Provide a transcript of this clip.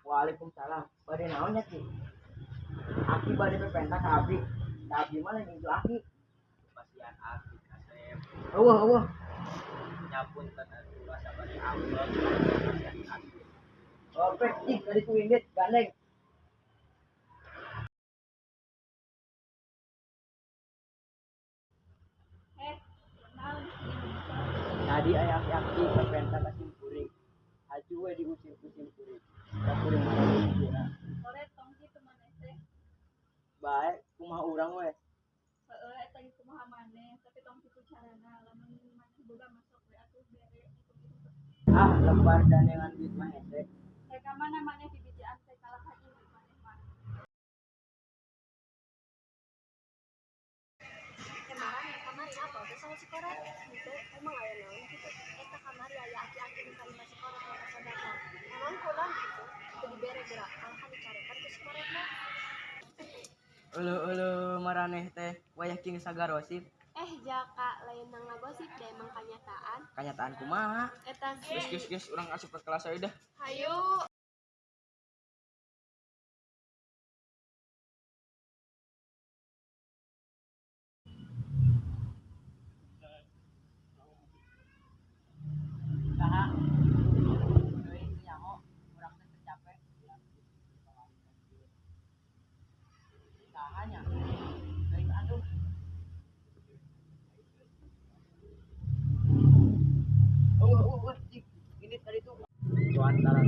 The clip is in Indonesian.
Waalaikumsalam. Bade naonnya ki? Aki bade berpentak ka abdi. Da abdi mah lain itu aki. Pasian aki kasep Eueuh. nyapunten atuh sabari ambek pasian aki. Oh, pek cik dari ku indit gandeng. Tadi aya aki-aki berpentak ka simkuring. Aju we diusir ku simkuring. Da kuring mah dikira. Sore tong kitu maneh teh. Bae, kumaha urang we. Heeh eta ieu kumaha maneh, tapi tong kitu carana lamun maneh boga masuk we atuh bere gitu. Ah, lembar danengan duit mah hese. Teh ka mana maneh dibijaan teh kalah haji maneh mah. Kemarin kamari apa teh sama si koret gitu emang aya naon gitu eta kamari aya aki-aki nu kali masih koret mau sadaka emang kulan gitu teu dibere gerak malahan dicarekan ku si koret mah Eueuh maraneh teh wayah king sagarosip. jaka lain nang ngagosip da emang kanyataan Kanyataan kumaha? eta Geus urang asup ke kelas we dah. hayu Saha? Deui nyaho urang teh teu capek. Sahanya? Deui atuh. Cik. Ini tadi tuh. Itu antara